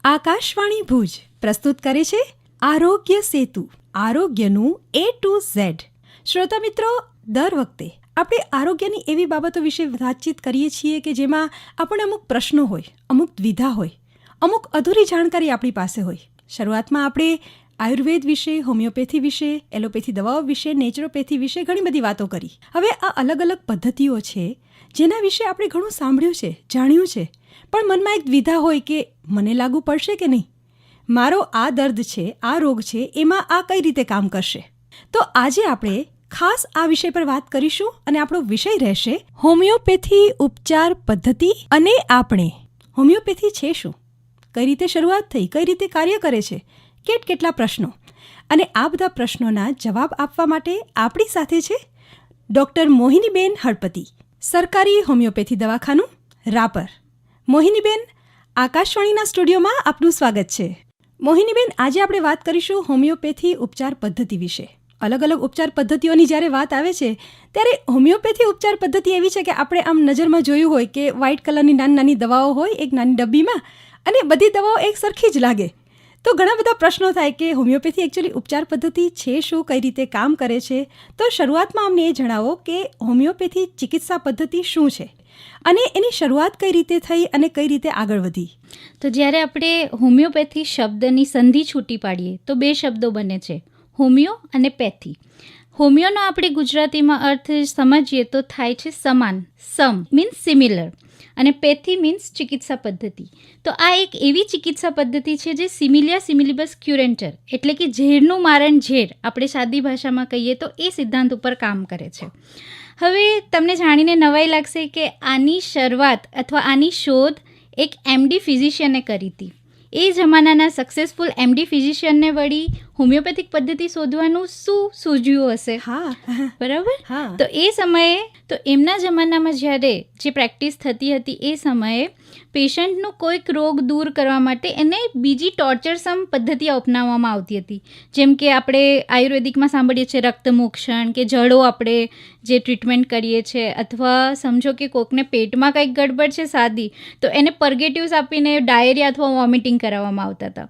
આકાશવાણી ભુજ પ્રસ્તુત કરે છે આરોગ્ય સેતુ, આરોગ્યનું A to Z. શ્રોતા મિત્રો, દર વખતે આપણે આરોગ્યની એવી બાબતો વિશે વાતચીત કરીએ છીએ કે જેમાં આપણને અમુક પ્રશ્નો હોય, અમુક દ્વિધા હોય, અમુક અધૂરી જાણકારી આપણી પાસે હોય. શરૂઆતમાં આપણે આયુર્વેદ વિશે, હોમિયોપેથી વિશે, એલોપેથી દવાઓ વિશે, નેચરોપેથી વિશે ઘણી બધી વાતો કરી. હવે આ અલગ અલગ પદ્ધતિઓ છે જેના વિશે આપણે ઘણું સાંભળ્યું છે, જાણ્યું છે, પણ મનમાં એક દ્વિધા હોય કે મને લાગુ પડશે કે નહીં, મારો આ દર્દ છે, આ રોગ છે, એમાં આ કઈ રીતે કામ કરશે. તો આજે આપણે ખાસ આ વિષય પર વાત કરીશું અને આપણો વિષય રહેશે હોમિયોપેથી ઉપચાર પદ્ધતિ અને આપણે. હોમિયોપેથી છે શું, કઈ રીતે શરૂઆત થઈ, કઈ રીતે કાર્ય કરે છે, કેટલા પ્રશ્નો, અને આ બધા પ્રશ્નોના જવાબ આપવા માટે આપણી સાથે છે ડૉક્ટર મોહિનીબેન હળપતિ, સરકારી હોમિયોપેથી દવાખાનું રાપર. મોહિનીબેન, આકાશવાણીના સ્ટુડિયોમાં આપનું સ્વાગત છે. મોહિનીબેન, આજે આપણે વાત કરીશું હોમિયોપેથી ઉપચાર પદ્ધતિ વિશે. અલગ અલગ ઉપચાર પદ્ધતિઓની જ્યારે વાત આવે છે ત્યારે હોમિયોપેથી ઉપચાર પદ્ધતિ એવી છે કે આપણે આમ નજરમાં જોયું હોય કે વ્હાઇટ કલરની નાની નાની દવાઓ હોય એક નાની ડબ્બીમાં, અને બધી દવાઓ એક સરખી જ લાગે. તો ઘણા બધા પ્રશ્નો થાય કે હોમિયોપેથી એકચ્યુઅલી ઉપચાર પદ્ધતિ છે શું, કઈ રીતે કામ કરે છે. તો શરૂઆતમાં અમને એ જણાવો કે હોમિયોપેથી ચિકિત્સા પદ્ધતિ શું છે અને એની શરૂઆત કઈ રીતે થઈ અને કઈ રીતે આગળ વધી. તો જ્યારે આપણે હોમિયોપેથી શબ્દની સંધિ છૂટી પાડીએ તો બે શબ્દો બને છે, હોમિયો અને પેથી. હોમિયોનો આપણે ગુજરાતીમાં અર્થ સમજીએ તો થાય છે સમાન, સમ મીન્સ સિમિલર, અને પેથી મીન્સ ચિકિત્સા પદ્ધતિ. તો આ એક એવી ચિકિત્સા પદ્ધતિ છે જે સિમિલિયા સિમિલિબસ ક્યુરેન્ટર એટલે કે ઝેરનું મારણ ઝેર આપણે સાદી ભાષામાં કહીએ તો એ સિદ્ધાંત ઉપર કામ કરે છે. હવે તમને જાણીને નવાઈ લાગશે કે આની શરૂઆત અથવા આની શોધ એક MD ફિઝિશિયને કરી હતી. એ જમાનાના સક્સેસફુલ MD ફિઝિશિયનને વળી હોમિયોપેથિક પદ્ધતિ શોધવાનું શું સૂઝ્યું હશે? હા, બરાબર. હા. તો એ સમયે તો એમના જમાનામાં જ્યારે જે પ્રેક્ટિસ થતી હતી એ સમયે પેશન્ટનું કોઈક રોગ દૂર કરવા માટે એને બીજી ટોર્ચરસમ પદ્ધતિ અપનાવવામાં આવતી હતી. જેમ કે આપણે આયુર્વેદિકમાં સાંભળીએ છીએ રક્તમોક્ષણ, કે જડો આપણે જે ટ્રીટમેન્ટ કરીએ છીએ, અથવા સમજો કે કોકને પેટમાં કંઈક ગડબડ છે સાદી, તો એને પરગેટિવ્સ આપીને ડાયરિયા અથવા વોમિટિંગ કરાવવામાં આવતા હતા.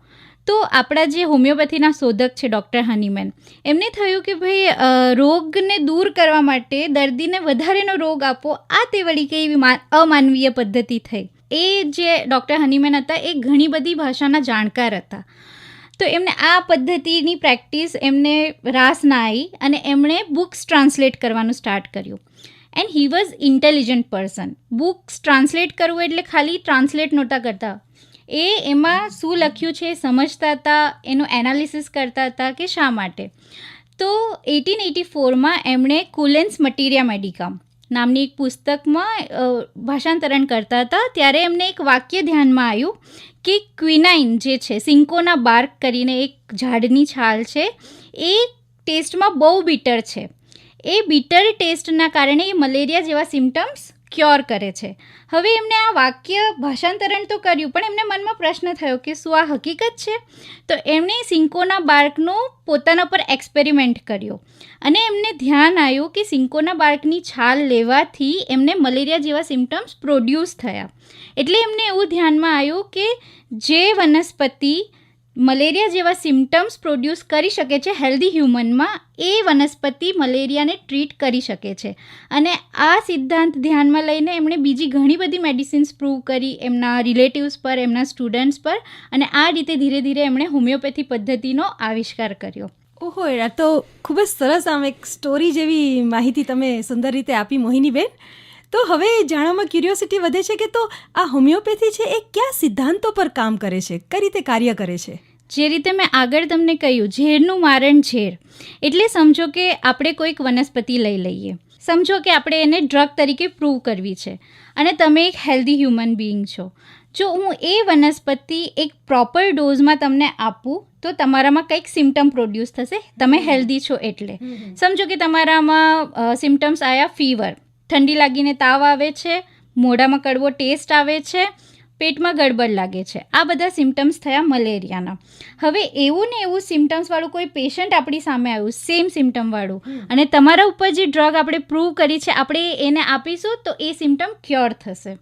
તો આપણા જે હોમિયોપેથીના શોધક છે ડૉક્ટર હનીમેન, એમને થયું કે ભાઈ રોગને દૂર કરવા માટે દર્દીને વધારેનો રોગ આપવો, આ તે વળી કે એવી અમાનવીય પદ્ધતિ થઈ. એ જે ડૉક્ટર હનીમેન હતા એ ઘણી બધી ભાષાના જાણકાર હતા. તો એમને આ પદ્ધતિની પ્રેક્ટિસ એમને રાસ ના આવી અને એમણે બુક્સ ટ્રાન્સલેટ કરવાનું સ્ટાર્ટ કર્યું. And he was intelligent person. Books translate કરવું એટલે ખાલી ટ્રાન્સલેટ નહોતા કરતા, એ એમાં શું લખ્યું છે સમજતા હતા, એનું એનાલિસિસ કરતા હતા કે શા માટે. તો 1884માં એમણે કુલેન્સ મટીરિયા મેડિકામ નામની એક પુસ્તકમાં ભાષાંતરણ કરતા હતા. ત્યારે એમને એક વાક્ય ધ્યાનમાં આવ્યું કે ક્વિનાઇન જે છે, સિંકોના બાર્ક કરીને એક ઝાડની છાલ છે, એ ટેસ્ટમાં બહુ બીટર છે. એ બીટર ટેસ્ટના કારણે એ મલેરિયા જેવા સિમ્ટમ્સ ક્યોર કરે છે. હવે એમને આ વાક્ય ભાષાંતરણ તો કર્યું, પણ એમને મનમાં પ્રશ્ન થયો કે શું આ હકીકત છે? તો એમણે સિંકોના બાર્કનો પોતાના પર એક્સપેરિમેન્ટ કર્યો અને એમને ધ્યાન આવ્યું કે સિંકોના બાર્કની છાલ લેવાથી એમને મલેરિયા જેવા સિમ્ટમ્સ પ્રોડ્યુસ થયા. એટલે એમને એવું ધ્યાનમાં આવ્યું કે જે વનસ્પતિ મલેરિયા જેવા સિમ્ટમ્સ પ્રોડ્યુસ કરી શકે છે હેલ્ધી હ્યુમનમાં, એ વનસ્પતિ મલેરિયાને ટ્રીટ કરી શકે છે. અને આ સિદ્ધાંત ધ્યાનમાં લઈને એમણે બીજી ઘણી બધી મેડિસિન્સ પ્રૂવ કરી એમના રિલેટિવ્સ પર, એમના સ્ટુડન્ટ્સ પર, અને આ રીતે ધીરે ધીરે એમણે હોમિયોપેથી પદ્ધતિનો આવિષ્કાર કર્યો. ઓહો, આ તો ખૂબ જ સરસ, આમ એક સ્ટોરી જેવી માહિતી તમે સુંદર રીતે આપી મોહિનીબેન. તો હવે જાણવામાં ક્યુરિયોસિટી વધે છે કે તો આ હોમિયોપેથી છે એ કયા સિદ્ધાંતો પર કામ કરે છે, કઈ રીતે કાર્ય કરે છે? જે રીતે મેં આગળ તમને કહ્યું, ઝેરનું મારણ ઝેર એટલે સમજો કે આપણે કોઈક વનસ્પતિ લઈ લઈએ, સમજો કે આપણે એને ડ્રગ તરીકે પ્રૂવ કરવી છે અને તમે એક હેલ્ધી હ્યુમન બિઈંગ છો. જો હું એ વનસ્પતિ એક પ્રોપર ડોઝમાં તમને આપું તો તમારામાં કંઈક સિમ્ટમ પ્રોડ્યુસ થશે, તમે હેલ્ધી છો એટલે. સમજો કે તમારામાં સિમ્ટમ્સ આવ્યા, ફીવર, ઠંડી લાગીને તાવ આવે છે, મોઢામાં કડવો ટેસ્ટ આવે છે, પેટમાં ગડબડ લાગે છે, આ બધા સિમ્ટમ્સ થયા મલેરિયાના. હવે એવું ને એવું સિમ્ટમ્સવાળું કોઈ પેશન્ટ આપણી સામે આવ્યું, સેમ સિમ્ટમવાળું, અને તમારા ઉપર જે ડ્રગ આપણે પ્રૂવ કરી છે આપણે એને આપીશું તો એ સિમ્ટમ ક્યોર થશે.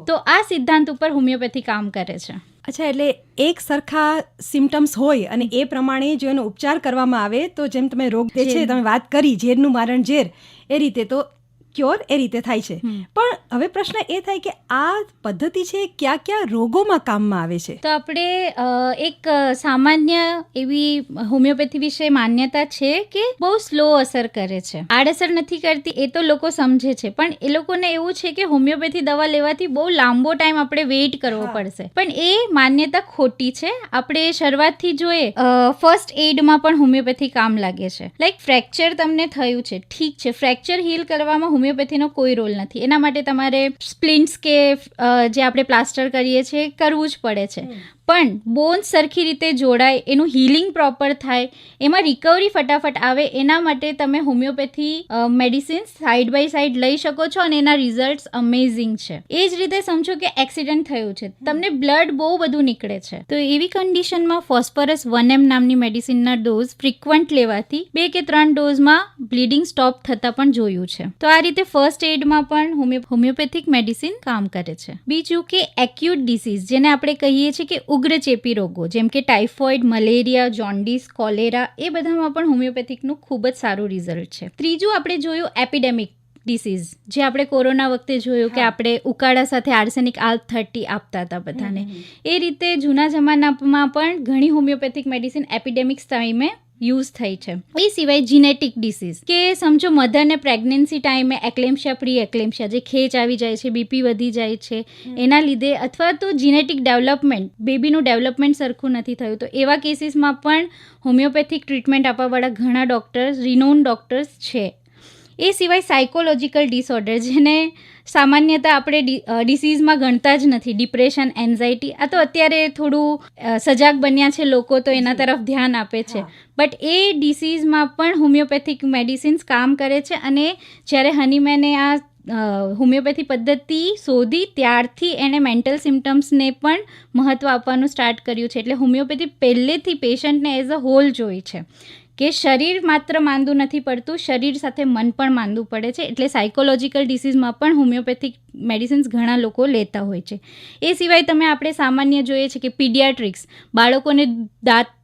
તો આ સિદ્ધાંત ઉપર હોમિયોપેથી કામ કરે છે. અચ્છા, એટલે એક સરખા સિમ્ટમ્સ હોય અને એ પ્રમાણે જો એનો ઉપચાર કરવામાં આવે તો જેમ તમે રોગ જે છે તમે વાત કરી ઝેરનું મારણ ઝેર, એ રીતે તો ક્યોર એ રીતે થાય છે. પણ હવે પ્રશ્ન એ થાય કે આ પદ્ધતિ છે કયા કયા રોગોમાં કામમાં આવે છે? તો આપણે એક સામાન્ય એવી હોમિયોપેથી વિશે માન્યતા છે કે બહુ સ્લો અસર કરે છે, આડઅસર નથી કરતી, એ તો લોકો સમજે છે. પણ એ લોકોને એવું છે કે હોમિયોપેથી દવા લેવાથી બહુ લાંબો ટાઈમ આપણે વેઇટ કરવો પડશે. પણ એ માન્યતા ખોટી છે. આપણે શરૂઆતથી જોઈએ, ફર્સ્ટ એડમાં પણ હોમિયોપેથી કામ લાગે છે. લાઈક ફ્રેક્ચર તમને થયું છે, ઠીક છે, ફ્રેક્ચર હીલ કરવામાં હોમિયોપેથીનો કોઈ રોલ નથી. એના માટે તમારે સ્પ્લિન્ટ્સ કે જે આપણે પ્લાસ્ટર કરીએ છીએ કરવું જ પડે છે. પણ બોન્સ સરખી રીતે જોડાય, એનું હીલિંગ પ્રોપર થાય, એમાં રિકવરી ફટાફટ આવે, એના માટે તમે homeopathy medicines side by side લઈ શકો છો અને એના રિઝલ્ટ્સ અમેઝિંગ છે. એ જ રીતે સમજો કે એક્સિડન્ટ થયું છે, તમને બ્લડ બહુ બધું નીકળે છે, તો એવી કન્ડિશનમાં ફોસ્ફરસ 1M નામની મેડિસિનના ડોઝ ફ્રિક્વન્ટ લેવાથી 2 કે 3 ડોઝમાં બ્લીડિંગ સ્ટોપ થતા પણ જોયું છે. તો આ રીતે ફર્સ્ટ એડમાં પણ હોમિયોપેથિક મેડિસિન કામ કરે છે. બીજું કે એક્યુટ ડિસીઝ, જેને આપણે કહીએ છીએ કે ઉગ્ર ચેપી રોગો, જેમ કે ટાઇફોઇડ, મલેરિયા, જોન્ડિસ, કોલેરા, એ બધામાં પણ હોમિયોપેથિકનું ખૂબ જ સારું રિઝલ્ટ છે. ત્રીજું આપણે જોયું એપિડેમિક ડિસીઝ, જે આપણે કોરોના વખતે જોયું કે આપણે ઉકાળા સાથે આર્સેનિક આલ્પ-30 આપતા હતા બધાને. એ રીતે જૂના જમાનામાં પણ ઘણી હોમિયોપેથિક મેડિસિન એપિડેમિક્સ ટાઈમે યુઝ થઈ છે. એ સિવાય જીનેટિક ડિસીઝ, કે સમજો મધરને પ્રેગ્નન્સી ટાઈમે એક્લેમ્શિયા, પ્રી એક્લેમ્શિયા, જે ખેંચ આવી જાય છે, બીપી વધી જાય છે એના લીધે, અથવા તો જીનેટિક ડેવલપમેન્ટ, બેબીનું ડેવલપમેન્ટ સરખું નથી થયું, તો એવા કેસીસમાં પણ હોમિયોપેથિક ટ્રીટમેન્ટ આપવાવાળા ઘણા ડૉક્ટર્સ, રિનોન ડૉક્ટર્સ છે. એ સિવાય સાયકોલોજીકલ ડિસઓર્ડર, જેને સામાન્યતા આપણે ડિસીઝમાં ગણતા જ નથી, ડિપ્રેશન, એન્ઝાયટી, આ તો અત્યારે થોડું સજાગ બન્યા છે લોકો, તો એના તરફ ધ્યાન આપે છે. બટ એ ડિસીઝમાં પણ હોમિયોપેથિક મેડિસિન્સ કામ કરે છે. અને જ્યારે હનીમેને આ હોમિયોપેથી પદ્ધતિ શોધી ત્યારથી એણે મેન્ટલ સિમ્ટમ્સને પણ મહત્ત્વ આપવાનું સ્ટાર્ટ કર્યું છે. એટલે હોમિયોપેથી પહેલેથી પેશન્ટને એઝ અ હોલ જોઈ છે કે શરીર માત્ર માંદું નથી પડતું, શરીર સાથે મન પણ માંદું પડે છે. એટલે સાયકોલોજીકલ ડિસીઝમાં પણ હોમિયોપેથિક મેડિસિન્સ ઘણા લોકો લેતા હોય છે. એ સિવાય આપણે સામાન્ય જોઈએ છે કે પીડિયાટ્રિક્સ, બાળકોને દાંત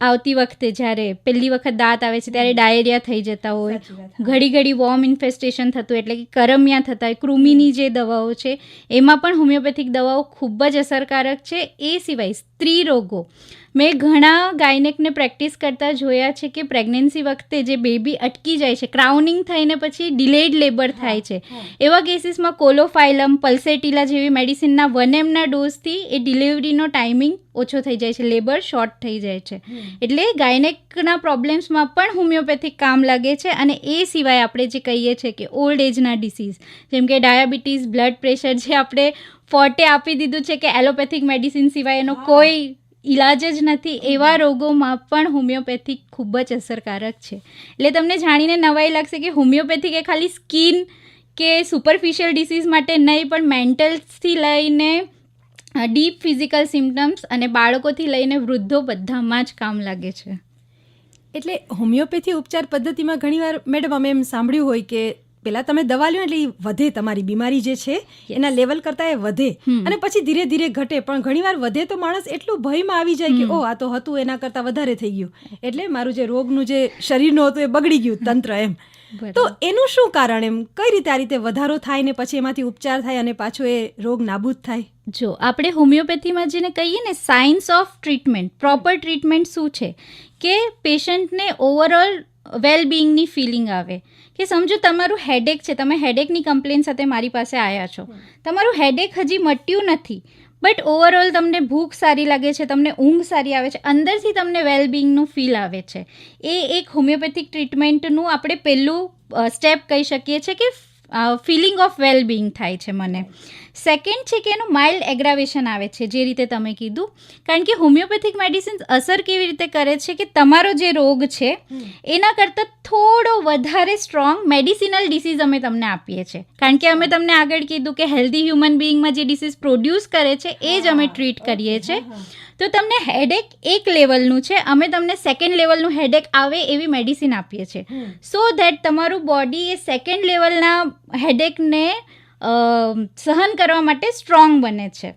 આવતી વખતે, જ્યારે પહેલી વખત દાંત આવે છે ત્યારે ડાયરિયા થઈ જતા હોય, ઘડી ઘડી વોર્મ ઇન્ફેસ્ટેશન થતું, એટલે કે કરમિયા થતા હોય, કૃમિની જે દવાઓ છે એમાં પણ હોમિયોપેથિક દવાઓ ખૂબ જ અસરકારક છે. એ સિવાય સ્ત્રી રોગો, મેં ઘણા ગાયનેકને પ્રેક્ટિસ કરતા જોયા છે કે પ્રેગ્નન્સી વખતે જે બેબી અટકી જાય છે, ક્રાઉનિંગ થઈને પછી ડિલેડ લેબર થાય છે, એવા કેસીસમાં કોલોફાઇલમ, પલ્સેટિલા જેવી મેડિસિનના 1Mના ડોઝથી એ ડિલિવરીનો ટાઈમિંગ ઓછો થઈ જાય છે, લેબર શોર્ટ થઈ જાય છે. એટલે ગાયનેકના પ્રોબ્લેમ્સમાં પણ હોમિયોપેથિક કામ લાગે છે. અને એ સિવાય આપણે જે કહીએ છીએ કે ઓલ્ડ એજના ડિસીઝ, જેમ કે ડાયાબિટીસ, બ્લડ પ્રેશર, જે આપણે ફોર્ટે આપી દીધું છે કે એલોપેથિક મેડિસિન સિવાય એનો કોઈ ઈલાજ જ નથી, એવા રોગોમાં પણ હોમિયોપેથિક ખૂબ જ અસરકારક છે. એટલે તમને જાણીને નવાઈ લાગશે કે હોમિયોપેથિક એ ખાલી સ્કિન કે સુપરફિશિયલ ડિસીઝ માટે નહીં, પણ મેન્ટલથી લઈને ડીપ ફિઝિકલ સિમ્ટમ્સ અને બાળકોથી લઈને વૃદ્ધો બધામાં જ કામ લાગે છે. એટલે હોમિયોપેથી ઉપચાર પદ્ધતિમાં ઘણીવાર મેડમ અમે એમ સાંભળ્યું હોય કે પહેલાં તમે દવા લ્યો એટલે એ વધે, તમારી બીમારી જે છે એના લેવલ કરતાં એ વધે અને પછી ધીરે ધીરે ઘટે. પણ ઘણીવાર વધે તો માણસ એટલું ભયમાં આવી જાય કે ઓ આ તો હતું એના કરતાં વધારે થઈ ગયું, એટલે મારું જે રોગનું જે શરીરનું હતું એ બગડી ગયું તંત્ર એમ. તો એનું શું કારણ, એમ કઈ રીતે આ રીતે વધારો થાય ને પછી એમાંથી ઉપચાર થાય અને પાછો એ રોગ નાબૂદ થાય? જો આપણે હોમિયોપેથીમાં જેને કહીએ ને science of treatment, proper treatment શું છે કે પેશન્ટને ઓવરઓલ વેલબિંગની ફિલિંગ આવે. કે સમજો તમારું હેડેક છે, તમે હેડેકની કમ્પ્લેન સાથે મારી પાસે આવ્યા છો, તમારું હેડેક હજી મટ્યું નથી, બટ ઓવરઓલ તમને ભૂખ સારી લાગે છે, તમને ઊંઘ સારી આવે છે, અંદરથી તમને વેલબિંગનું ફીલ આવે છે. એ એક હોમિયોપેથિક ટ્રીટમેન્ટનું આપણે પહેલું સ્ટેપ કહી શકીએ છીએ કે ફિલિંગ ઓફ વેલબિંગ થાય છે મને. સેકન્ડ છે કે એનું માઇલ્ડ એગ્રાવેશન આવે છે, જે રીતે તમે કીધું. કારણ કે હોમિયોપેથિક મેડિસિન્સ અસર કેવી રીતે કરે છે કે તમારો જે રોગ છે એના કરતાં થોડો વધારે સ્ટ્રોંગ મેડિસિનલ ડિસીઝ અમે તમને આપીએ છીએ. કારણ કે અમે તમને આગળ કીધું કે હેલ્ધી હ્યુમન બિંગમાં જે ડિસીઝ પ્રોડ્યુસ કરે છે એ જ અમે ટ્રીટ કરીએ છીએ. તો તમને હેડેક એક લેવલનું છે, અમે તમને સેકન્ડ લેવલનું હેડેક આવે એવી મેડિસિન આપીએ છીએ, સો ધેટ તમારું બોડી એ સેકન્ડ લેવલના હેડેકને સહન કરવા માટે સ્ટ્રોંગ બને છે.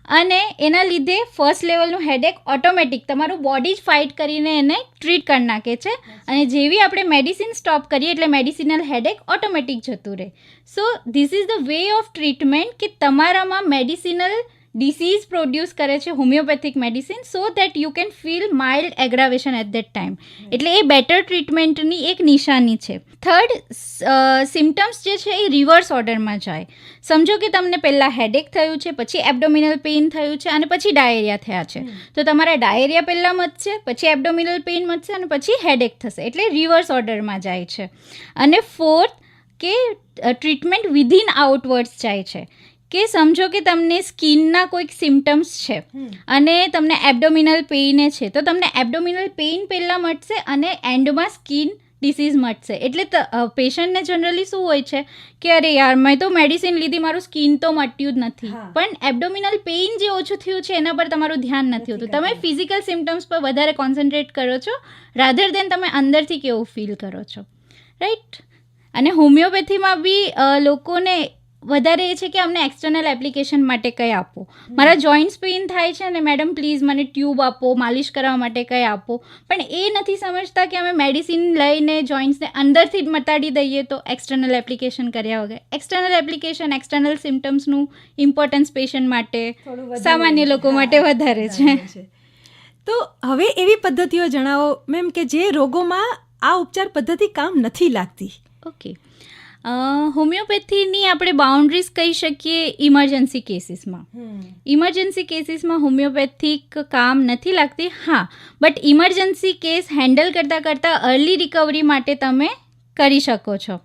અને એના લીધે ફર્સ્ટ લેવલનું હેડેક ઓટોમેટિક તમારું બોડી જ ફાઇટ કરીને એને ટ્રીટ કરી નાખે છે અને જેવી આપણે મેડિસિન સ્ટોપ કરીએ એટલે મેડિસિનલ હેડેક ઓટોમેટિક જતું રહે. So this is the way of treatment કે તમારામાં મેડિસિનલ ડિસીઝ પ્રોડ્યુસ કરે છે homeopathic medicine so that you can feel mild aggravation at that time. એટલે એ બેટર ટ્રીટમેન્ટની એક નિશાની છે. થર્ડ, સિમ્ટમ્સ જે છે એ રિવર્સ ઓર્ડરમાં જાય. સમજો કે તમને પહેલાં હેડેક થયું છે, પછી એબડોમિનલ પેઇન થયું છે અને પછી ડાયેરિયા થયા છે. તો તમારા ડાયેરિયા પહેલાં મટશે, પછી એબડોમિનલ પેઇન મટશે અને પછી હેડેક થશે. એટલે રિવર્સ ઓર્ડરમાં જાય છે. અને ફોર્થ કે ટ્રીટમેન્ટ વિધિન આઉટવર્ડ્સ જાય છે. કે સમજો કે તમને સ્કિનના કોઈક સિમ્ટમ્સ છે અને તમને એબડોમિનલ પેઇન છે, તો તમને એબડોમિનલ પેઇન પહેલાં મટશે અને એન્ડમાં સ્કિન ડિસીઝ મટશે. એટલે પેશન્ટને જનરલી શું હોય છે કે અરે યાર મેં તો મેડિસિન લીધી, મારું સ્કિન તો મટ્યું જ નથી, પણ એબડોમિનલ પેઇન જે ઓછું થયું છે એના પર તમારું ધ્યાન નથી હોતું. તમે ફિઝિકલ સિમ્ટમ્સ પર વધારે કોન્સન્ટ્રેટ કરો છો રાધર દેન તમે અંદરથી કેવું ફીલ કરો છો, રાઈટ? અને હોમિયોપેથીમાં બી લોકોને વધારે એ છે કે અમને એક્સટર્નલ એપ્લિકેશન માટે કંઈ આપો. મારા જોઈન્ટ્સ પેઇન થાય છે અને મેડમ પ્લીઝ મને ટ્યુબ આપો, માલિશ કરવા માટે કંઈ આપો. પણ એ નથી સમજતા કે અમે મેડિસિન લઈને જોઈન્ટ્સને અંદરથી જ મટાડી દઈએ તો એક્સટર્નલ એપ્લિકેશન કર્યા વગર. એક્સટર્નલ એપ્લિકેશન, એક્સટર્નલ સિમ્ટમ્સનું ઇમ્પોર્ટન્સ પેશન્ટ માટે, સામાન્ય લોકો માટે વધારે છે. તો હવે એવી પદ્ધતિઓ જણાવો મેમ કે જે રોગોમાં આ ઉપચાર પદ્ધતિ કામ નથી લાગતી. ઓકે, હોમિયોપેથીની આપણે બાઉન્ડ્રીઝ કહી શકીએ ઇમરજન્સી કેસીસમાં. ઇમરજન્સી કેસીસમાં હોમિયોપેથિક કામ નથી લાગતી. હા, બટ ઇમરજન્સી કેસ હેન્ડલ કરતાં અર્લી રિકવરી માટે તમે કરી શકો છો.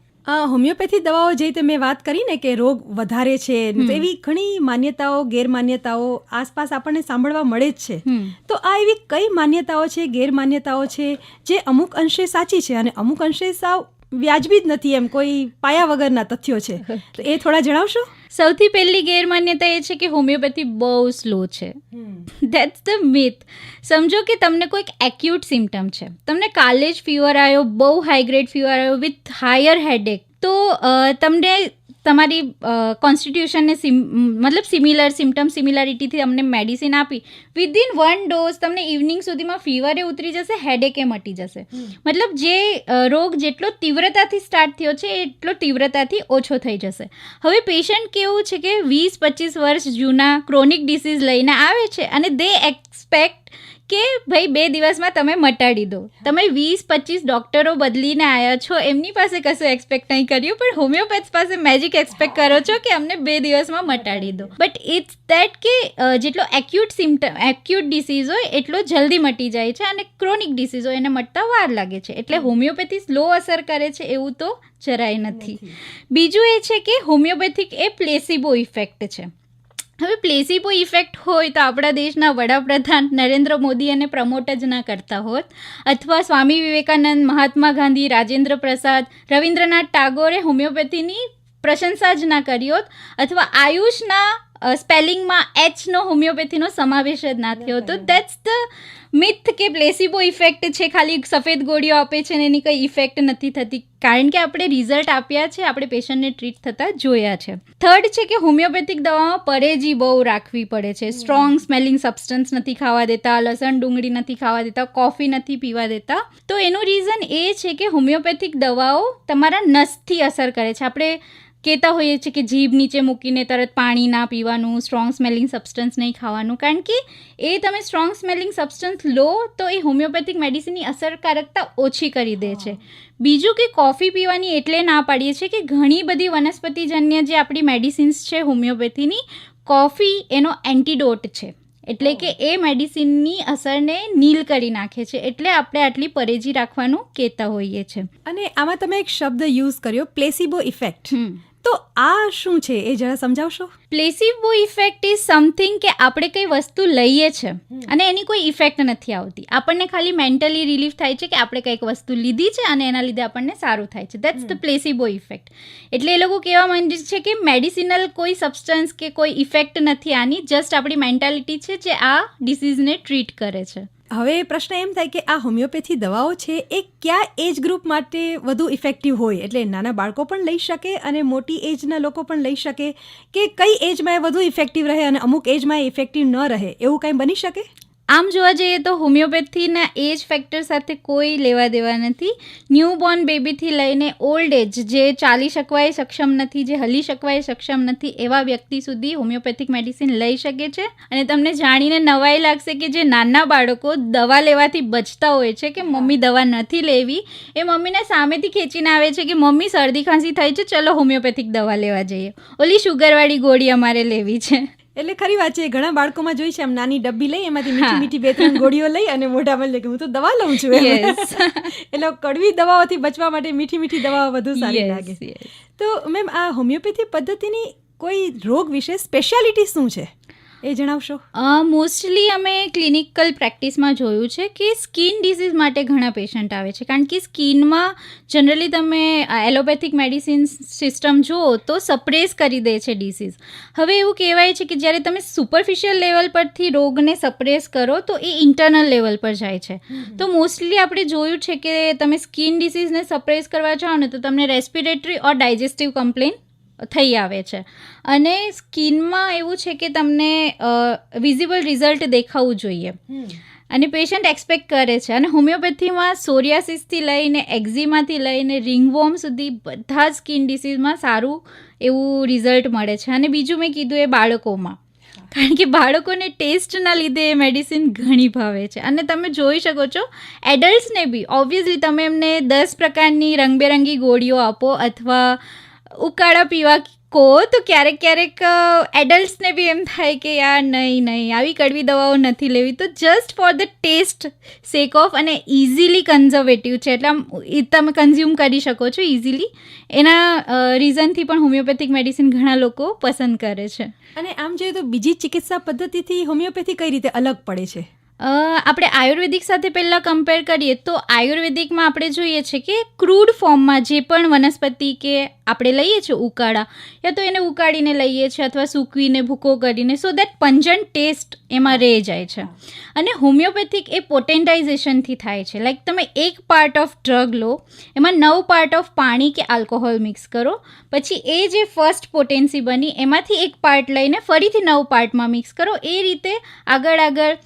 હોમિયોપેથી દવાઓ જે રીતે મેં વાત કરી ને કે રોગ વધારે છે, એવી ઘણી માન્યતાઓ, ગેરમાન્યતાઓ આસપાસ આપણને સાંભળવા મળે જ છે. તો આ એવી કઈ માન્યતાઓ છે, ગેરમાન્યતાઓ છે જે અમુક અંશે સાચી છે અને અમુક અંશે સાવ વ્યાજબી જ નથી, એમ કોઈ પાયા વગરના તથ્યો છે? તો એ થોડા જણાવશો? સૌથી પહેલી ગેરમાન્યતા એ છે કે હોમિયોપેથી બહુ સ્લો છે. That's the myth. સમજો કે તમને કોઈક એક્યુટ સિમ્ટમ છે, તમને કાલે જ ફીવર આવ્યો, બહુ હાઈ ગ્રેડ ફીવર આવ્યો વિથ હાયર હેડેક, તો તમને તમારી કોન્સ્ટિટ્યુશનને મતલબ સિમિલારિટીથી તમને મેડિસિન આપી, વિધિન 1 ડોઝ તમને ઇવનિંગ સુધીમાં ફીવરે ઉતરી જશે, હેડેકે મટી જશે. મતલબ જે રોગ જેટલો તીવ્રતાથી સ્ટાર્ટ થયો છે એટલો તીવ્રતાથી ઓછો થઈ જશે. હવે પેશન્ટ કેવું છે કે 20-25 વર્ષ જૂના ક્રોનિક ડિસીઝ લઈને આવે છે અને દે એક્સપેક્ટ કે ભાઈ 2 દિવસમાં તમે મટાડી દો. તમે 20-25 ડૉક્ટરો બદલીને આવ્યા છો, એમની પાસે કશું એક્સપેક્ટ નહીં કર્યું, પણ હોમિયોપેથ પાસે મેજિક એક્સપેક્ટ કરો છો કે અમને 2 દિવસમાં મટાડી દો. બટ ઇટ્સ દેટ કે જેટલો એક્યુટ ડિસીઝ હોય એટલો જલ્દી મટી જાય છે અને ક્રોનિક ડિસીઝ હોય એને મટતા વાર લાગે છે. એટલે હોમિયોપેથી સ્લો અસર કરે છે એવું તો જરાય નથી. બીજું એ છે કે હોમિયોપેથિક એ પ્લેસિબો ઇફેક્ટ છે. હવે પ્લેસિબો ઇફેક્ટ હોય તો આપણા દેશના વડાપ્રધાન નરેન્દ્ર મોદી એને પ્રમોટ જ ના કરતા હોત, અથવા સ્વામી વિવેકાનંદ, મહાત્મા ગાંધી, રાજેન્દ્ર પ્રસાદ, રવિન્દ્રનાથ ટાગોરે હોમિયોપેથીની પ્રશંસા જ ના કરી હોત, અથવા આયુષના સ્પેલિંગમાં એચનો હોમિયોપેથીનો સમાવેશ જ ના થયો હતો. દેટ્સ ધ મિથ કે પ્લેસિબો ઇફેક્ટ છે, ખાલી સફેદ ગોળીઓ આપે છે ને એની કંઈ ઇફેક્ટ નથી થતી. કારણ કે આપણે રિઝલ્ટ આપ્યા છે, આપણે પેશન્ટને ટ્રીટ થતાં જોયા છે. થર્ડ છે કે હોમિયોપેથિક દવામાં પરેજી બહુ રાખવી પડે છે. સ્ટ્રોંગ સ્મેલિંગ સબસ્ટન્સ નથી ખાવા દેતા, લસણ ડુંગળી નથી ખાવા દેતા, કોફી નથી પીવા દેતા. તો એનું રીઝન એ છે કે હોમિયોપેથિક દવાઓ તમારા નસથી અસર કરે છે. આપણે કહેતા હોઈએ છીએ કે જીભ નીચે મૂકીને તરત પાણી ના પીવાનું, સ્ટ્રોંગ સ્મેલિંગ સબસ્ટન્સ નહીં ખાવાનું, કારણ કે એ તમે સ્ટ્રોંગ સ્મેલિંગ સબસ્ટન્સ લો તો એ હોમિયોપેથિક મેડિસિનની અસરકારકતા ઓછી કરી દે છે. બીજું કે કોફી પીવાની એટલે ના પાડીએ છીએ કે ઘણી બધી વનસ્પતિજન્ય જે આપણી મેડિસિન્સ છે હોમિયોપેથીની, કોફી એનો એન્ટીડોટ છે. એટલે કે એ મેડિસિનની અસરને નીલ કરી નાખે છે. એટલે આપણે આટલી પરેજી રાખવાનું કહેતા હોઈએ છીએ. અને આમાં તમે એક શબ્દ યુઝ કર્યો, પ્લેસિબો ઇફેક્ટ. તો આ શું છે એ જરા સમજાવશો? પ્લેસિબો ઇફેક્ટ ઇઝ સમથિંગ કે આપણે કંઈ વસ્તુ લઈએ છે અને એની કોઈ ઇફેક્ટ નથી આવતી. આપણને ખાલી મેન્ટલી રિલીફ થાય છે કે આપણે કંઈક વસ્તુ લીધી છે અને એના લીધે આપણને સારું થાય છે. That's the placebo effect. એટલે એ લોકો કહેવા માંગે છે કે મેડિસિનલ કોઈ સબસ્ટન્સ કે કોઈ ઇફેક્ટ નથી આની, જસ્ટ આપણી મેન્ટાલિટી છે જે આ ડિસીઝને ટ્રીટ કરે છે. હવે પ્રશ્ન એમ થાય કે આ હોમિયોપેથી દવાઓ છે એ કયા એજ ગ્રુપ માટે વધુ ઇફેક્ટિવ હોય, એટલે નાના બાળકો પણ લઈ શકે અને મોટી એજના લોકો પણ લઈ શકે, કે કઈ એજમાં એ વધુ ઇફેક્ટિવ રહે અને અમુક એજમાં એ ઇફેક્ટિવ ન રહે, એવું કંઈ બની શકે? આમ જોવા જઈએ તો હોમિયોપેથીના એજ ફેક્ટર સાથે કોઈ લેવા દેવા નથી. ન્યૂબોર્ન બેબીથી લઈને ઓલ્ડ એજ, જે ચાલી શકવાય સક્ષમ નથી, જે હલી શકવાય સક્ષમ નથી, એવા વ્યક્તિ સુધી હોમિયોપેથિક મેડિસિન લઈ શકે છે. અને તમને જાણીને નવાઈ લાગશે કે જે નાના બાળકો દવા લેવાથી બચતા હોય છે કે મમ્મી દવા નથી લેવી, એ મમ્મીને સામેથી ખેંચીને આવે છે કે મમ્મી શરદી ખાંસી થઈ છે, ચલો હોમિયોપેથિક દવા લેવા જઈએ, ઓલી શુગરવાળી ગોળી અમારે લેવી છે. એટલે ખરી વાત છે, ઘણા બાળકોમાં જોઈ છે આમ નાની ડબ્બી લઈ એમાંથી મીઠી મીઠી 2-3 ગોળીઓ લઈ અને મોઢામાં લે કે હું તો દવા લઉં છું. એટલે કડવી દવાઓથી બચવા માટે મીઠી મીઠી દવાઓ વધુ સારી લાગે. તો મેમ, આ હોમિયોપેથી પદ્ધતિની કોઈ રોગ વિશે સ્પેશિયાલિટી શું છે એ જણાવશો? મોસ્ટલી અમે ક્લિનિકલ પ્રેક્ટિસમાં જોયું છે કે સ્કિન ડિસીઝ માટે ઘણા પેશન્ટ આવે છે, કારણ કે સ્કિનમાં જનરલી તમે એલોપેથિક મેડિસિન સિસ્ટમ જુઓ તો સપ્રેસ કરી દે છે ડિસીઝ. હવે એવું કહેવાય છે કે જ્યારે તમે સુપરફિશિયલ લેવલ પરથી રોગને સપ્રેસ કરો તો એ ઇન્ટરનલ લેવલ પર જાય છે. તો મોસ્ટલી આપણે જોયું છે કે તમે સ્કિન ડિસીઝને સપ્રેસ કરવા જાઓ ને તો તમને રેસ્પિરેટરી ઓર ડાયજેસ્ટિવ કમ્પ્લેન થઈ આવે છે. અને સ્કિનમાં એવું છે કે તમને વિઝિબલ રિઝલ્ટ દેખાવું જોઈએ અને પેશન્ટ એક્સપેક્ટ કરે છે. અને હોમિયોપેથીમાં સોરિયાસિસથી લઈને એક્ઝિમાથી લઈને રિંગવોર્મ સુધી બધા જ સ્કિન ડિસીઝમાં સારું એવું રિઝલ્ટ મળે છે. અને બીજું મેં કીધું એ બાળકોમાં, કારણ કે બાળકોને ટેસ્ટના લીધે એ મેડિસિન ઘણી ભાવે છે. અને તમે જોઈ શકો છો એડલ્ટ્સને બી ઓબ્વિયસલી તમે એમને 10 પ્રકારની રંગબેરંગી ગોળીઓ આપો અથવા ઉકાળા પીવા કહો તો ક્યારેક ક્યારેક એડલ્ટ્સને બી એમ થાય કે યાર નહીં આવી કડવી દવાઓ નથી લેવી. તો just for the taste sake of, અને ઇઝીલી કન્ઝર્વેટિવ છે એટલે આમ તમે કન્ઝ્યુમ કરી શકો છો ઇઝીલી, એના રીઝનથી પણ હોમિયોપેથિક મેડિસિન ઘણા લોકો પસંદ કરે છે. અને આમ જોઈએ તો બીજી ચિકિત્સા પદ્ધતિથી હોમિયોપેથી કઈ રીતે અલગ પડે છે? આપણે આયુર્વેદિક સાથે પહેલાં કમ્પેર કરીએ તો આયુર્વેદિકમાં આપણે જોઈએ છે કે ક્રૂડ ફોર્મમાં જે પણ વનસ્પતિ કે આપણે લઈએ છીએ ઉકાળા, યા તો એને ઉકાળીને લઈએ છીએ અથવા સૂકવીને ભૂકો કરીને, સો દેટ પંજન્ટ ટેસ્ટ એમાં રહી જાય છે. અને હોમિયોપેથિક એ પોટેન્ટાઇઝેશનથી થાય છે. લાઈક તમે એક પાર્ટ ઓફ ડ્રગ લો, એમાં 9 પાર્ટ ઓફ પાણી કે આલ્કોહોલ મિક્સ કરો, પછી એ જે ફર્સ્ટ પોટેન્સી બની એમાંથી એક પાર્ટ લઈને ફરીથી 9 પાર્ટમાં મિક્સ કરો. એ રીતે આગળ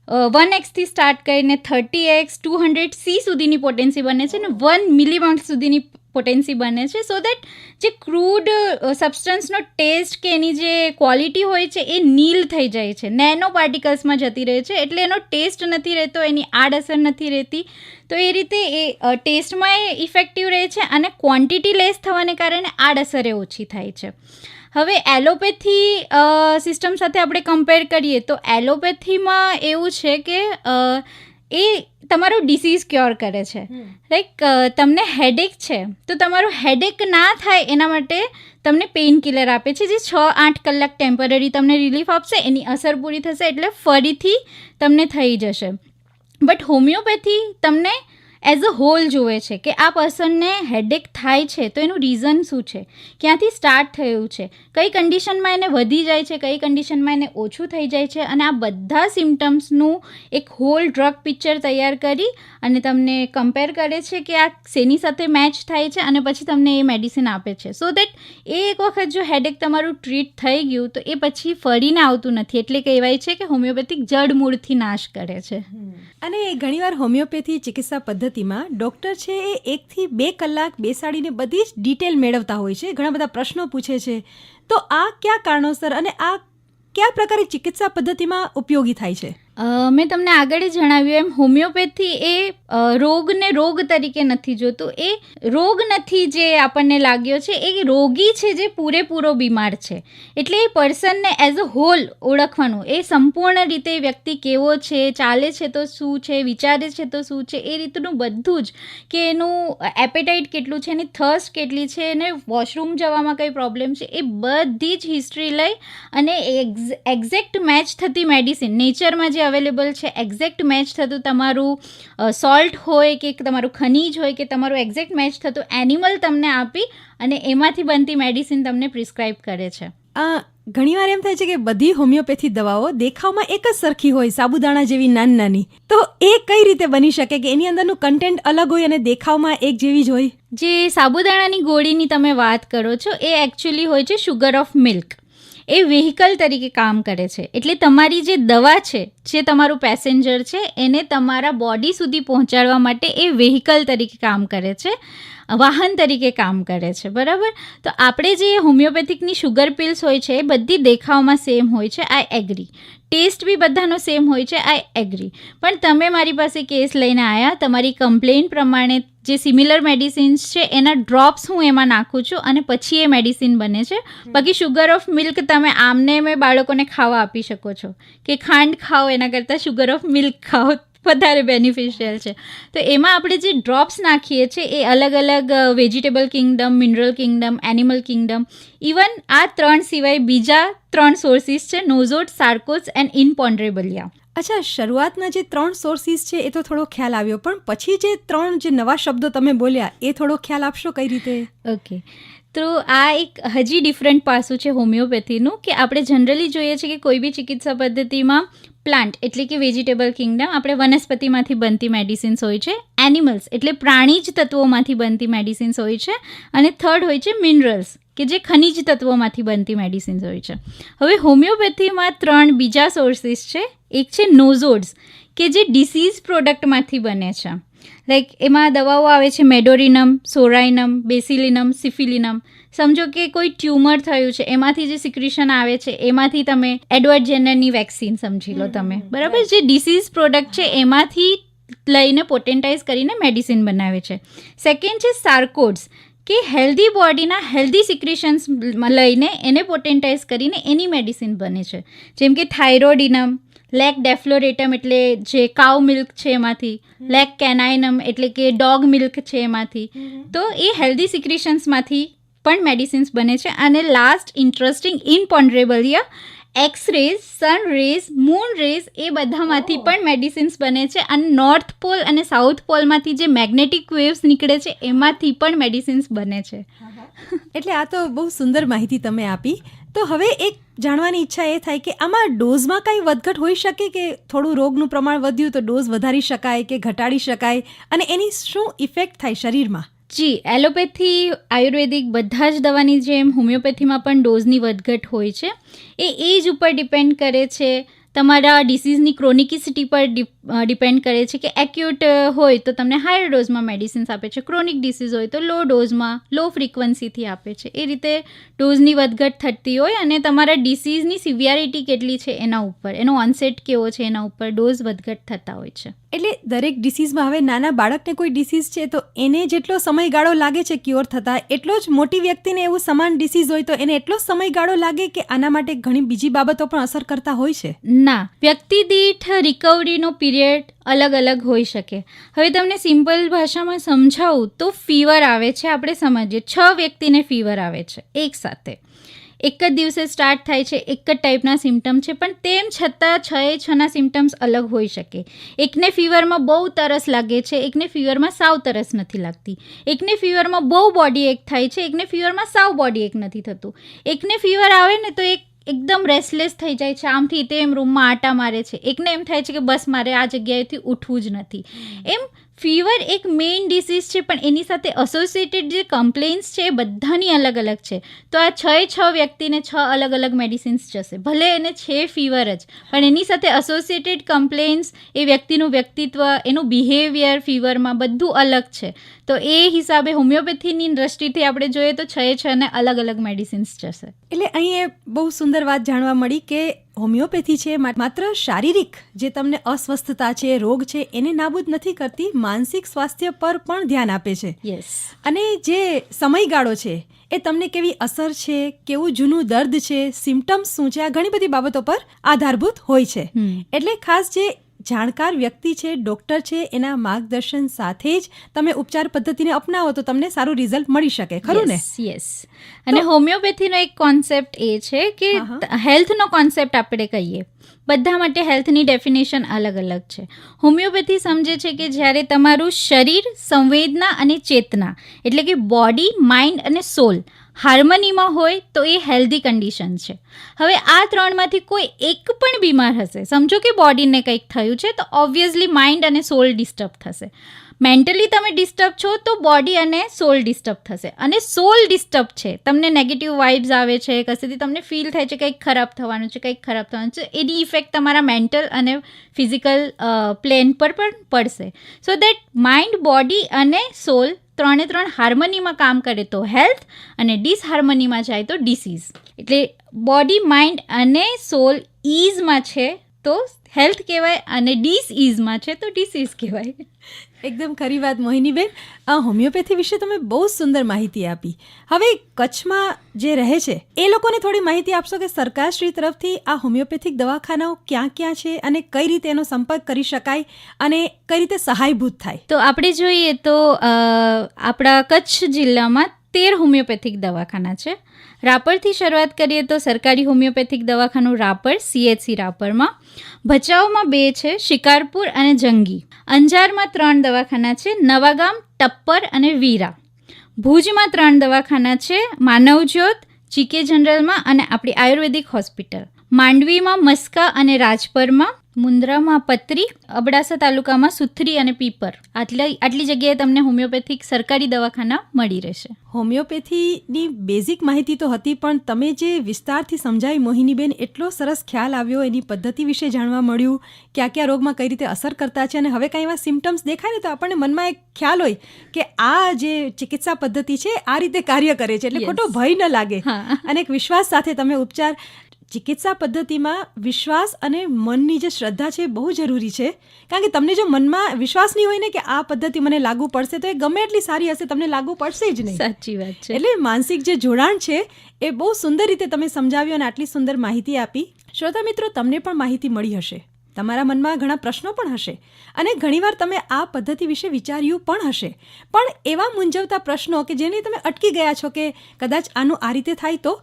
1x થી સ્ટાર્ટ કરીને 30x 200C સુધીની પોટેન્સી બને છે અને 1 મિલીમોલ સુધીની પોટેન્સી બને છે. સો દેટ જે ક્રૂડ સબસ્ટન્સનો ટેસ્ટ કે એની જે ક્વોલિટી હોય છે એ નીલ થઈ જાય છે, નેનો પાર્ટિકલ્સમાં જતી રહે છે, એટલે એનો ટેસ્ટ નથી રહેતો, એની આડઅસર નથી રહેતી. તો એ રીતે એ ટેસ્ટમાં એ ઇફેક્ટિવ રહે છે અને ક્વોન્ટિટી લેસ થવાને કારણે આડઅસર એ ઓછી થાય છે. હવે એલોપેથી સિસ્ટમ સાથે આપણે કમ્પેર કરીએ તો એલોપેથીમાં એવું છે કે એ તમારો ડિસીઝ ક્યોર કરે છે. લાઈક તમને હેડેક છે તો તમારું હેડેક ના થાય એના માટે તમને પેઇન કિલર આપે છે, જે 6-8 કલાક ટેમ્પરરી તમને રિલીફ આપશે, એની અસર પૂરી થશે એટલે ફરીથી તમને થઈ જશે. બટ હોમિયોપેથી તમને એઝ અ હોલ જુએ છે કે આ પર્સનને હેડેક થાય છે તો એનું રીઝન શું છે, ક્યાંથી સ્ટાર્ટ થયું છે, કઈ કન્ડિશનમાં એને વધી જાય છે, કઈ કન્ડિશનમાં એને ઓછું થઈ જાય છે, અને આ બધા સિમ્ટમ્સનું એક હોલ ડ્રગ પિક્ચર તૈયાર કરી અને તમને કમ્પેર કરે છે કે આ શેની સાથે મેચ થાય છે અને પછી તમને એ મેડિસિન આપે છે. સો દેટ એ એક વખત જો હેડેક તમારું ટ્રીટ થઈ ગયું તો એ પછી ફરીને આવતું નથી. એટલે કહેવાય છે કે હોમિયોપેથિક જડમૂળથી નાશ કરે છે. અને ઘણીવાર હોમિયોપેથી ચિકિત્સા પદ્ધતિમાં ડૉક્ટર છે એ 1 થી 2 કલાક બેસાડીને બધી જ ડિટેલ મેળવતા હોય છે, ઘણા બધા પ્રશ્નો પૂછે છે. તો આ કયા કારણોસર અને આ કયા પ્રકારે ચિકિત્સા પદ્ધતિમાં ઉપયોગી થાય છે? મેં તમને આગળ જણાવ્યું એમ હોમિયોપેથી એ રોગને રોગ તરીકે નથી જોતું. એ રોગ નથી જે આપણને લાગ્યો છે, એ રોગી છે જે પૂરેપૂરો બીમાર છે. એટલે એ પર્સનને એઝ અ હોલ ઓળખવાનું, એ સંપૂર્ણ રીતે વ્યક્તિ કેવો છે, ચાલે છે તો શું છે, વિચારે છે તો શું છે, એ રીતનું બધું જ, કે એનું એપેટાઇટ કેટલું છે, એની થર્સ્ટ કેટલી છે, એને વોશરૂમ જવામાં કંઈ પ્રોબ્લેમ છે, એ બધી જ હિસ્ટ્રી લઈ અને એક્ઝેક્ટ મેચ થતી મેડિસિન નેચરમાં જે અવેલેબલ છે, એક્ઝેક્ટ મેચ થતું તમારું સોલ્ટ હોય કે તમારું ખનીજ હોય કે તમારું એક્ઝેક્ટ મેચ થતું એનિમલ તમને આપી અને એમાંથી બનતી મેડિસિન તમને પ્રિસ્ક્રાઇબ કરે છે. ઘણીવાર એમ થાય છે કે બધી હોમિયોપેથી દવાઓ દેખાવમાં એક જ સરખી હોય, સાબુદાણા જેવી નાની નાની. તો એ કઈ રીતે બની શકે કે એની અંદરનું કન્ટેન્ટ અલગ હોય અને દેખાવમાં એક જેવી જ હોય? જે સાબુદાણાની ગોળીની તમે વાત કરો છો એ એકચ્યુઅલી હોય છે sugar of milk. A vehicle તરીકે કામ કરે છે. એટલે તમારી જે દવા છે, જે તમારું પેસેન્જર છે, એને તમારા બોડી સુધી પહોંચાડવા માટે એ વ્હીકલ તરીકે કામ કરે છે, વાહન તરીકે કામ કરે છે, બરાબર. તો આપણે જે હોમિયોપેથિકની શુગર પિલ્સ હોય છે એ બધી દેખાવમાં સેમ હોય છે, આઈ એગ્રી. ટેસ્ટ બી બધાનો સેમ હોય છે, આઈ એગ્રી. પણ તમે મારી પાસે કેસ લઈને આવ્યા, તમારી કમ્પ્લેન પ્રમાણે જે સિમિલર મેડિસિન્સ છે એના ડ્રોપ્સ હું એમાં નાખું છું અને પછી એ મેડિસિન બને છે. બાકી શુગર ઓફ મિલ્ક તમે આમને મેં બાળકોને ખાવા આપી શકો છો કે ખાંડ ખાઓ એના કરતાં શુગર ઓફ મિલ્ક ખાઓ, વધારે બેનિફિશિયલ છે. તો એમાં આપણે જે ડ્રોપ્સ નાખીએ છીએ એ અલગ અલગ vegetable Kingdom, mineral Kingdom, animal Kingdom, even આ 3 સિવાય બીજા 3 સોર્સિસ છે, નોઝોટ, સાર્કોઝ એન્ડ ઇનપોન્ડરેબલિયા. અચ્છા, શરૂઆતના જે 3 સોર્સિસ છે એ તો થોડો ખ્યાલ આવ્યો, પણ પછી જે 3 જે નવા શબ્દો તમે બોલ્યા એ થોડો ખ્યાલ આપશો કઈ રીતે? ઓકે, તો આ એક હજી ડિફરન્ટ પાસું છે હોમિયોપેથીનું કે આપણે જનરલી જોઈએ છે કે કોઈ બી ચિકિત્સા પદ્ધતિમાં પ્લાન્ટ એટલે કે વેજીટેબલ કિંગડમ, આપણે વનસ્પતિમાંથી બનતી મેડિસિન્સ હોય છે, એનિમલ્સ એટલે પ્રાણીજ તત્વોમાંથી બનતી મેડિસિન્સ હોય છે, અને થર્ડ હોય છે મિનરલ્સ કે જે ખનિજ તત્વોમાંથી બનતી મેડિસિન્સ હોય છે. હવે હોમિયોપેથીમાં 3 બીજા સોર્સિસ છે. એક છે નોઝોડ્સ કે જે ડિસીઝ પ્રોડક્ટમાંથી બને છે. લાઈક એમાં દવાઓ આવે છે મેડોરિનમ, સોરાઇનમ, બેસિલિનમ, સિફિલિનમ. સમજો કે કોઈ ટ્યુમર થયું છે, એમાંથી જે સિક્રિશન આવે છે એમાંથી તમે એડવર્ડ જેનરની વેક્સિન સમજી લો તમે, બરાબર. જે ડિસીઝ પ્રોડક્ટ છે એમાંથી લઈને પોટેન્ટાઇઝ કરીને મેડિસિન બનાવે છે. સેકન્ડ છે સાર્કોડ્સ કે હેલ્ધી બોડીના હેલ્ધી સિક્રિશન્સ લઈને એને પોટેન્ટાઇઝ કરીને એની મેડિસિન બને છે. જેમ કે થાઇરોડિનમ, લેક ડેફ્લોરેટમ એટલે જે કાઉ મિલ્ક છે એમાંથી, લેક કેનાઇનમ એટલે કે ડોગ મિલ્ક છે એમાંથી. તો એ હેલ્ધી સિક્રિશન્સમાંથી પણ મેડિસિન્સ બને છે. અને લાસ્ટ ઇન્ટરેસ્ટિંગ ઇનપોન્ડરેબલિયા, એક્સ રેઝ, સન રેઝ, મૂન રેઝ એ બધામાંથી પણ મેડિસિન્સ બને છે. અને નોર્થ પોલ અને સાઉથ પોલમાંથી જે મેગ્નેટિક વેવ્સ નીકળે છે એમાંથી પણ મેડિસિન્સ બને છે. એટલે આ તો બહુ સુંદર માહિતી તમે આપી. તો હવે એક જાણવાની ઈચ્છા એ થાય કે આમાં ડોઝમાં કાંઈ વધઘટ હોઈ શકે કે થોડું રોગનું પ્રમાણ વધ્યું તો ડોઝ વધારી શકાય કે ઘટાડી શકાય, અને એની શું ઇફેક્ટ થાય શરીરમાં? જી, એલોપેથી, આયુર્વેદિક બધા જ દવાની જેમ હોમિયોપેથીમાં પણ ડોઝની વધઘટ હોય છે. એ એજ ઉપર ડિપેન્ડ કરે છે, તમારા ડિસીઝની ક્રોનિકિસિટી પર ડિપેન્ડ કરે છે કે એક્યુટ હોય તો તમને હાયર ડોઝમાં મેડિસિન્સ આપે છે, ક્રોનિક ડિસીઝ હોય તો લો ડોઝમાં, લો ફ્રિકવન્સીથી આપે છે. એ રીતે ડોઝની વધઘટ થતી હોય અને તમારા ડિસીઝની સિવિયરિટી કેટલી છે એના ઉપર, એનો ઓનસેટ કેવો છે એના ઉપર ડોઝ વધઘટ થતા હોય છે. એટલે દરેક ડિસીઝમાં હવે નાના બાળકને કોઈ ડિસીઝ છે તો એને જેટલો સમયગાળો લાગે છે ક્યોર થતાં, એટલો જ મોટી વ્યક્તિને એવું સમાન ડિસીઝ હોય તો એને એટલો જ સમયગાળો લાગે કે આના માટે ઘણી બીજી બાબતો પણ અસર કરતા હોય છે? ના, વ્યક્તિ દીઠ રિકવરીનો પીરિયડ અલગ અલગ હોઈ શકે. હવે તમને સિમ્પલ ભાષામાં સમજાવું તો ફીવર આવે છે, આપણે સમજીએ 6 વ્યક્તિને ફીવર આવે છે એક સાથે, એક જ દિવસે સ્ટાર્ટ થાય છે, એક જ ટાઈપના સિમ્ટમ છે, પણ તેમ છતાં 6ના સિમ્ટમ્સ અલગ હોઈ શકે. એકને ફીવરમાં બહુ તરસ લાગે છે, એકને ફીવરમાં સાવ તરસ નથી લાગતી, એકને ફીવરમાં બહુ બોડી એક થાય છે, એકને ફીવરમાં સાવ બોડી એક નથી થતું, એકને ફીવર આવે ને તો એકદમ રેસ્ટલેસ થઈ જાય છે, આમથી તેમ રૂમમાં આટા મારે છે, એકને એમ થાય છે કે બસ મારે આ જગ્યાએથી ઉઠવું જ નથી. એમ ફીવર એક મેઇન ડિસીઝ છે, પણ એની સાથે એસોસિએટેડ જે કમ્પ્લેન્ટ્સ છે એ બધાની અલગ અલગ છે. તો આ 6 વ્યક્તિને 6 અલગ અલગ મેડિસિન્સ જશે, ભલે એને છે ફીવર જ, પણ એની સાથે એસોસિએટેડ કમ્પ્લેન્ટ્સ, એ વ્યક્તિનું વ્યક્તિત્વ, એનું બિહેવિયર ફીવરમાં બધું અલગ છે. તો એ હિસાબે હોમિયોપેથીની દ્રષ્ટિથી આપણે જોઈએ તો 6ને અલગ અલગ મેડિસિન્સ જશે. એટલે અહીં બહુ સુંદર વાત જાણવા મળી કે હોમિયોપેથી છે માત્ર શારીરિક જે તમને અસ્વસ્થતા છે, રોગ છે, એને નાબૂદ નથી કરતી, માનસિક સ્વાસ્થ્ય પર પણ ધ્યાન આપે છે. યસ. અને જે સમયગાળો છે એ તમને કેવી અસર છે, કેવું જૂનું દર્દ છે, સિમ્ટમ્સ શું છે, આ ઘણી બધી બાબતો પર આધારભૂત હોય છે. એટલે ખાસ જે જાણકાર વ્યક્તિ છે, ડૉક્ટર છે, એના માર્ગદર્શન સાથે જ તમે ઉપચાર પદ્ધતિને અપનાવો તો તમને સારું રિઝલ્ટ મળી શકે, ખરું ને? યસ. અને હોમિયોપેથીનો એક કોન્સેપ્ટ એ છે કે હેલ્થનો કોન્સેપ્ટ આપણે કહીએ, બધા માટે હેલ્થની ડેફિનેશન અલગ અલગ છે. હોમિયોપેથી સમજે છે કે જ્યારે તમારું શરીર, સંવેદના અને ચેતના એટલે કે બોડી, માઇન્ડ અને સોલ હાર્મનીમાં હોય તો એ હેલ્ધી કન્ડિશન છે. હવે આ ત્રણમાંથી કોઈ એક પણ બીમાર હશે, સમજો કે બોડીને કંઈક થયું છે, તો ઓબ્વિયસલી માઇન્ડ અને સોલ ડિસ્ટર્બ થશે. મેન્ટલી તમે ડિસ્ટર્બ છો તો બોડી અને સોલ ડિસ્ટર્બ થશે. અને સોલ ડિસ્ટર્બ છે, તમને નેગેટિવ વાઇબ્સ આવે છે, કશેથી તમને ફીલ થાય છે કંઈક ખરાબ થવાનું છે, એની ઇફેક્ટ તમારા મેન્ટલ અને ફિઝિકલ પ્લેન પર પણ પડશે. સો દેટ માઇન્ડ, બોડી અને સોલ ત્રણે ત્રણ હાર્મનીમાં કામ કરે તો હેલ્થ, અને ડિસહાર્મનીમાં જાય તો ડિસીઝ. એટલે બોડી, માઇન્ડ અને સોલ ઇઝમાં છે તો હેલ્થ કહેવાય, અને ડિસઇઝમાં છે તો ડિસીઝ કહેવાય. એકદમ ખરી વાત મોહિનીબેન. આ હોમિયોપેથી વિશે તમે બહુ સુંદર માહિતી આપી. હવે કચ્છમાં જે રહે છે એ લોકોને થોડી માહિતી આપશો કે સરકારશ્રી તરફથી આ હોમિયોપેથિક દવાખાનાઓ ક્યાં ક્યાં છે અને કઈ રીતે એનો સંપર્ક કરી શકાય અને કઈ રીતે સહાયભૂત થાય? તો આપણે જોઈએ તો આપણા કચ્છ જિલ્લામાં 13 હોમિયોપેથિક દવાખાના છે. રાપરથી શરૂઆત કરીએ તો સરકારી હોમિયોપેથિક દવાખાનું રાપર, CHC રાપરમાં. ભચાઉમાં 2 છે, શિકારપુર અને જંગી. અંજારમાં 3 દવાખાના છે, નવાગામ, ટપ્પર અને વીરા. ભુજમાં 3 દવાખાના છે, માનવજ્યોત, GK જનરલમાં અને આપણી આયુર્વેદિક હોસ્પિટલ. માંડવીમાં મસ્કા અને રાજપરમાં. મુન્દ્રામાં પત્રી, અબડાસા તાલુકામાં સુથરી અને પીપર. આટલી જગ્યાએ તમને હોમિયોપેથિક સરકારી દવાખાના મળી રહેશે. હોમિયોપેથીની બેઝિક માહિતી તો હતી, પણ તમે જે વિસ્તારથી સમજાવી મોહિનીબેન, એટલો સરસ ખ્યાલ આવ્યો, એની પદ્ધતિ વિશે જાણવા મળ્યું, કયા કયા રોગમાં કઈ રીતે અસર કરતા છે, અને હવે કંઈ એવા સિમ્ટમ્સ દેખાય ને તો આપણને મનમાં એક ખ્યાલ હોય કે આ જે ચિકિત્સા પદ્ધતિ છે આ રીતે કાર્ય કરે છે, એટલે ખોટો ભય ન લાગે અને એક વિશ્વાસ સાથે તમે ઉપચાર. ચિકિત્સા પદ્ધતિમાં વિશ્વાસ અને મનની જે શ્રદ્ધા છે બહુ જરૂરી છે, કારણ કે તમને જો મનમાં વિશ્વાસ નહીં હોય ને કે આ પદ્ધતિ મને લાગુ પડશે, તો એ ગમે એટલી સારી હશે તમને લાગુ પડશે જ નહીં. સાચી વાત છે. એટલે માનસિક જે જોડાણ છે એ બહુ સુંદર રીતે તમે સમજાવ્યું અને આટલી સુંદર માહિતી આપી. શ્રોતા મિત્રો, તમને પણ માહિતી મળી હશે, તમારા મનમાં ઘણા પ્રશ્નો પણ હશે અને ઘણીવાર તમે આ પદ્ધતિ વિશે વિચાર્યું પણ હશે, પણ એવા મૂંઝવતા પ્રશ્નો કે જેને તમે અટકી ગયા છો કે કદાચ આનું આ રીતે થાય તો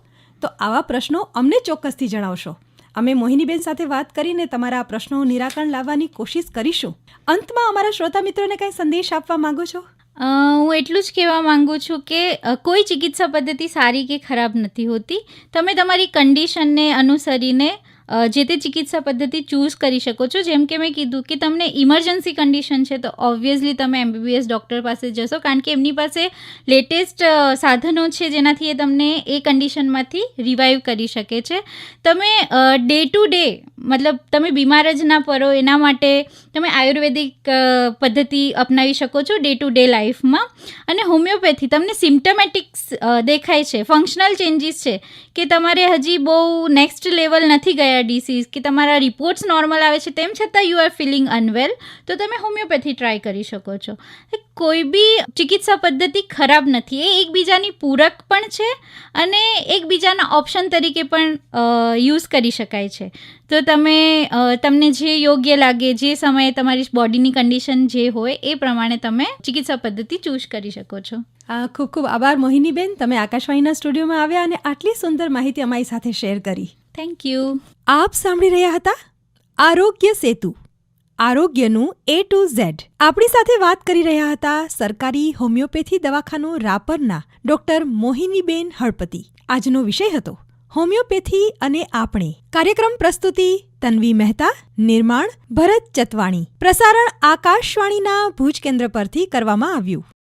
આવા પ્રશ્નો અમને ચોક્કસથી જણાવશો. અમે મોહિનીબેન સાથે વાત કરીને તમારા આ પ્રશ્નોનું નિરાકરણ લાવવાની કોશિશ કરીશું. અંતમાં અમારા શ્રોતા મિત્રોને કંઈ સંદેશ આપવા માંગો છો? હું એટલું જ કહેવા માંગુ છું કે કોઈ ચિકિત્સા પદ્ધતિ સારી કે ખરાબ નથી હોતી. તમે તમારી કન્ડિશનને અનુસરીને જે તે ચિકિત્સા પદ્ધતિ ચૂઝ કરી શકો છો. જેમ કે મેં કીધું કે તમને ઇમરજન્સી કન્ડિશન છે તો ઓબ્વિયસલી તમે MBBS ડૉક્ટર પાસે જશો, કારણ કે એમની પાસે લેટેસ્ટ સાધનો છે જેનાથી એ તમને એ કન્ડિશનમાંથી રિવાઈવ કરી શકે છે. તમે ડે ટુ ડે, મતલબ તમે બીમાર જ ના પડો એના માટે તમે આયુર્વેદિક પદ્ધતિ અપનાવી શકો છો ડે ટુ ડે લાઈફમાં. અને હોમિયોપેથી તમને સિમ્ટમેટિક્સ દેખાય છે, ફંક્શનલ ચેન્જીસ છે કે તમારે હજી બહુ નેક્સ્ટ લેવલ નથી ગયા ડિસીઝ, કે તમારા રિપોર્ટ્સ નોર્મલ આવે છે તેમ છતાં યુ આર ફિલિંગ અનવેલ, તો તમે હોમિયોપેથી ટ્રાય કરી શકો છો. કોઈ બી ચિકિત્સા પદ્ધતિ ખરાબ નથી, એ એકબીજાની પૂરક પણ છે અને એકબીજાના ઓપ્શન તરીકે પણ યુઝ કરી શકાય છે. તો તમને જે યોગ્ય લાગે, જે સમયે તમારી બોડીની કન્ડિશન જે હોય એ પ્રમાણે તમે ચિકિત્સા પદ્ધતિ ચૂઝ કરી શકો છો. ખૂબ ખૂબ આભાર મોહિનીબેન, તમે આકાશવાણીના સ્ટુડિયોમાં આવ્યા અને આટલી સુંદર માહિતી અમારી સાથે શેર કરી. Thank you. આપ સાંભળી રહ્યા હતા આરોગ્ય સેતુ, આરોગ્યનું A to Z. આપણી સાથે વાત કરી રહ્યા હતા સરકારી હોમિયોપેથી દવાખાનું રાપરના ડોક્ટર મોહિનીબેન હળપતિ. આજનો વિષય હતો હોમિયોપેથી અને આપણે. કાર્યક્રમ પ્રસ્તુતિ તન્વી મહેતા, નિર્માણ ભરત ચતવાણી. પ્રસારણ આકાશવાણીના ભુજ કેન્દ્ર પરથી કરવામાં આવ્યું.